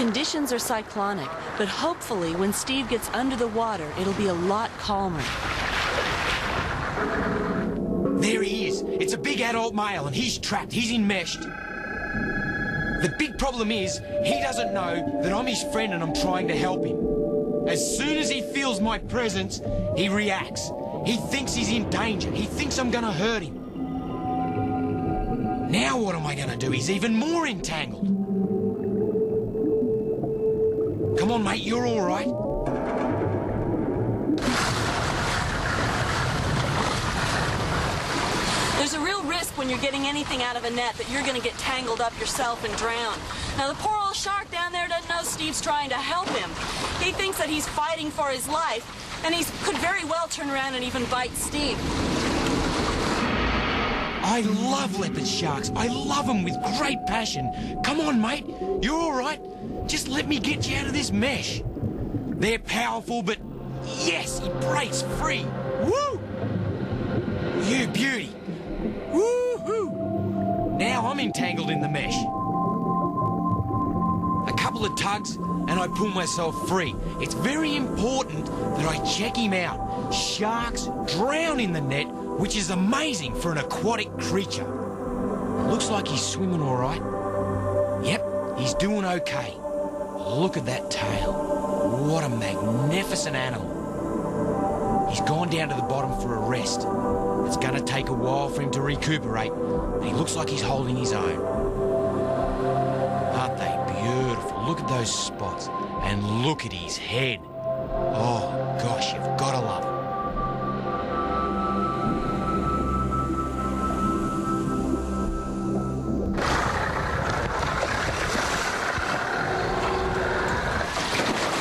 conditions are cyclonic, but hopefully when Steve gets under the water, it'll be a lot calmer. There he is. It's a big adult male and he's trapped. He's enmeshed. The big problem is he doesn't know that I'm his friend and I'm trying to help him. As soon as he feels my presence, he reacts. He thinks he's in danger. He thinks I'm going to hurt him. Now what am I going to do? He's even more entangled. Come on, mate, you're all right. There's a real risk when you're getting anything out of a net that you're going to get tangled up yourself and drown. Now, the poor old shark down there doesn't know Steve's trying to help him. He thinks that he's fighting for his life, and he could very well turn around and even bite Steve. I love leopard sharks. I love them with great passion. Come on, mate. You're all right. Just let me get you out of this mesh. They're powerful, but yes, he breaks free. Woo! You beauty. Woo-hoo! Now I'm entangled in the mesh. A couple of tugs and I pull myself free. It's very important that I check him out. Sharks drown in the net, which is amazing for an aquatic creature. Looks like he's swimming all right. Yep, he's doing okay. Look at that tail. What a magnificent animal. He's gone down to the bottom for a rest. It's going to take a while for him to recuperate, but he looks like he's holding his own. Aren't they beautiful? Look at those spots, and look at his head. Oh, gosh, you've got to love him.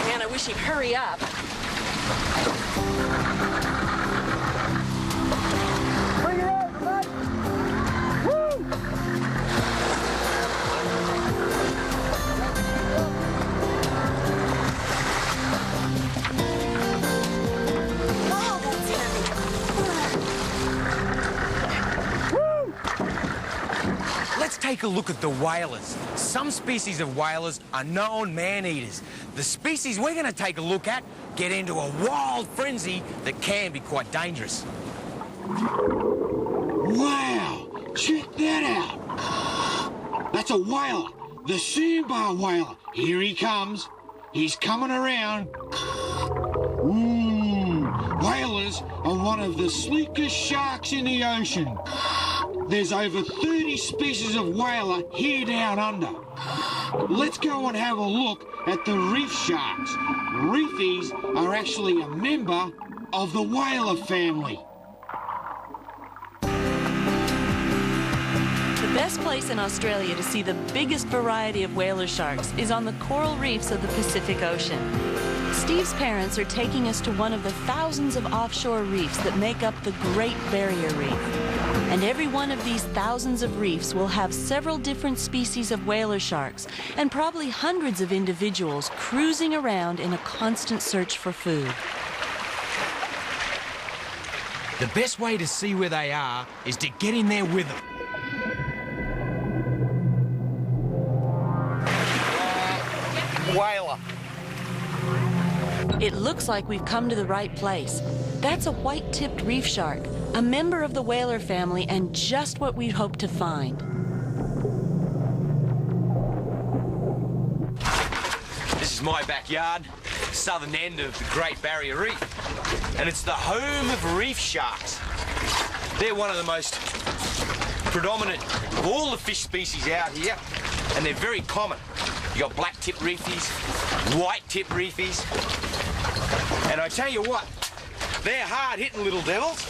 Man, I wish he'd hurry up. Take a look at the whalers. Some species of whalers are known man-eaters. The species we're going to take a look at get into a wild frenzy that can be quite dangerous. Wow! Check that out! That's a whaler, the sandbar whaler. Here he comes. He's coming around. Whalers are one of the sleekest sharks in the ocean. There's over 30 species of whaler here down under. Let's go and have a look at the reef sharks. Reefies are actually a member of the whaler family. The best place in Australia to see the biggest variety of whaler sharks is on the coral reefs of the Pacific Ocean. Steve's parents are taking us to one of the thousands of offshore reefs that make up the Great Barrier Reef. And every one of these thousands of reefs will have several different species of whaler sharks and probably hundreds of individuals cruising around in a constant search for food. The best way to see where they are is to get in there with them. Whaler. It looks like we've come to the right place. That's a white-tipped reef shark, a member of the whaler family, and just what we'd hoped to find. This is my backyard, southern end of the Great Barrier Reef, and it's the home of reef sharks. They're one of the most predominant of all the fish species out here, and they're very common. You got black-tip reefies, white-tip reefies, and I tell you what, they're hard-hitting little devils.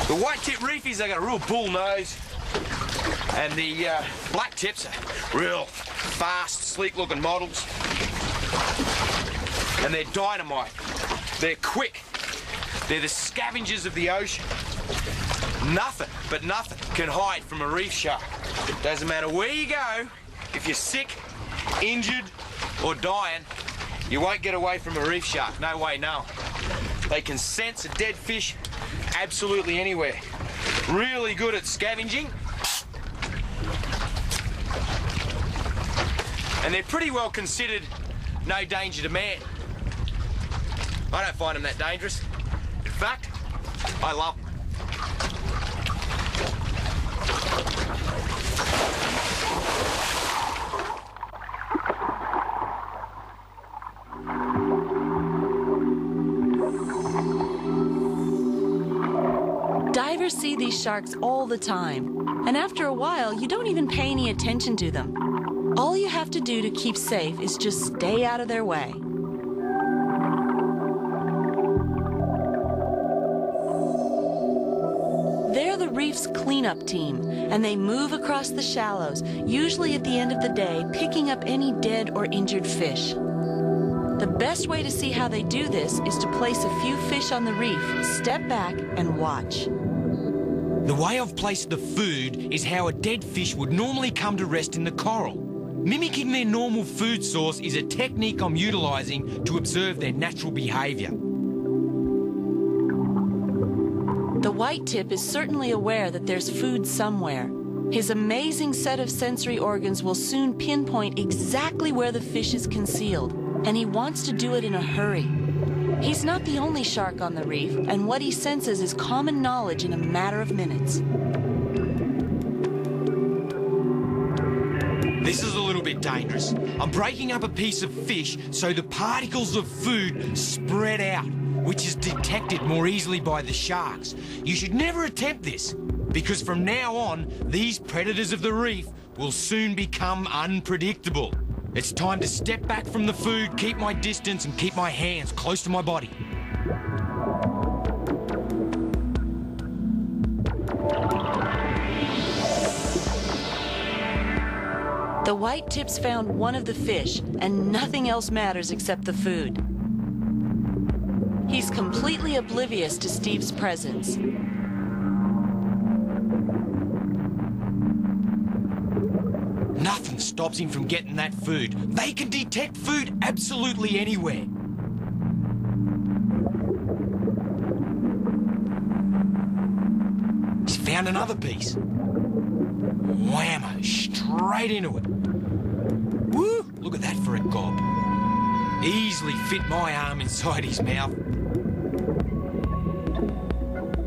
The white-tip reefies, they got a real bull nose, and the black tips are real fast, sleek-looking models, and they're dynamite. They're quick. They're the scavengers of the ocean. Nothing, but nothing, can hide from a reef shark. Doesn't matter where you go, if you're sick, injured, or dying, you won't get away from a reef shark. No way, no. They can sense a dead fish absolutely anywhere. Really good at scavenging. And they're pretty well considered no danger to man. I don't find them that dangerous. In fact, I love them. Divers see these sharks all the time, and after a while, you don't even pay any attention to them. All you have to do to keep safe is just stay out of their way. They're the reef's cleanup team, and they move across the shallows, usually at the end of the day, picking up any dead or injured fish. The best way to see how they do this is to place a few fish on the reef, step back, and watch. The way I've placed the food is how a dead fish would normally come to rest in the coral. Mimicking their normal food source is a technique I'm utilising to observe their natural behaviour. The white tip is certainly aware that there's food somewhere. His amazing set of sensory organs will soon pinpoint exactly where the fish is concealed, and he wants to do it in a hurry. He's not the only shark on the reef, and what he senses is common knowledge in a matter of minutes. This is a little bit dangerous. I'm breaking up a piece of fish so the particles of food spread out, which is detected more easily by the sharks. You should never attempt this, because from now on, these predators of the reef will soon become unpredictable. It's time to step back from the food, keep my distance, and keep my hands close to my body. The white tips found one of the fish, and nothing else matters except the food. He's completely oblivious to Steve's presence. Nothing stops him from getting that food. They can detect food absolutely anywhere. He's found another piece. Whammo, straight into it. Woo! Look at that for a gob. Easily fit my arm inside his mouth.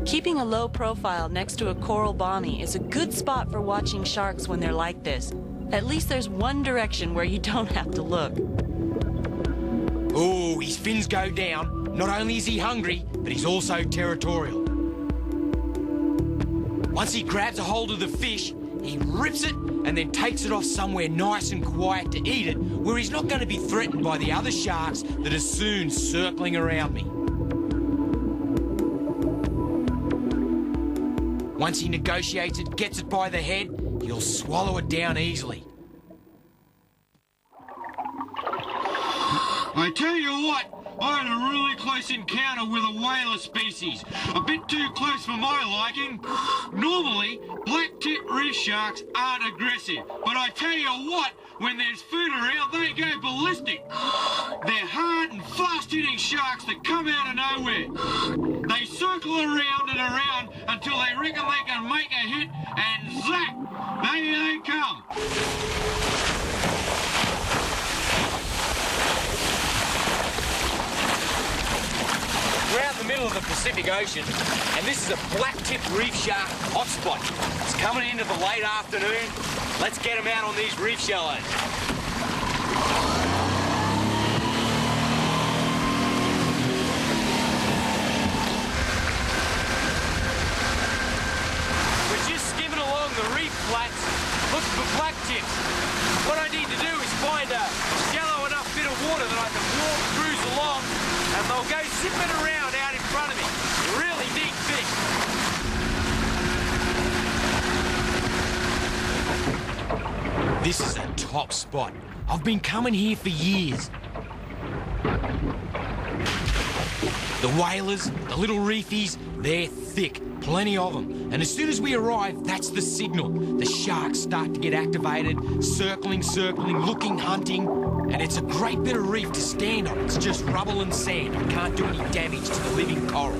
Keeping a low profile next to a coral bommy is a good spot for watching sharks when they're like this. At least there's one direction where you don't have to look. Oh, his fins go down. Not only is he hungry, but he's also territorial. Once he grabs a hold of the fish, he rips it and then takes it off somewhere nice and quiet to eat it, where he's not going to be threatened by the other sharks that are soon circling around me. Once he negotiates it, gets it by the head, he'll swallow it down easily. I tell you what, I had a really close encounter with a whaler species. A bit too close for my liking. Normally, black-tip reef sharks aren't aggressive, but I tell you what, when there's food around, they go ballistic. They're hard and fast-hitting sharks that come out of nowhere. They circle around and around until they reckon they can make a hit, and zap, there they come. We're out in the middle of the Pacific Ocean, and this is a black-tip reef shark hotspot. It's coming into the late afternoon. Let's get them out on these reef shallows. We're just skimming along the reef flats, looking for black-tips. What I need to do is find a shallow enough bit of water that I can walk, cruise along, and they'll go zipping around out in front of me. Really neat fish. This is a top spot. I've been coming here for years. The whalers, the little reefies, they're thick. Plenty of them. And as soon as we arrive, that's the signal. The sharks start to get activated, circling, looking, hunting. And it's a great bit of reef to stand on. It's just rubble and sand. I can't do any damage to the living coral.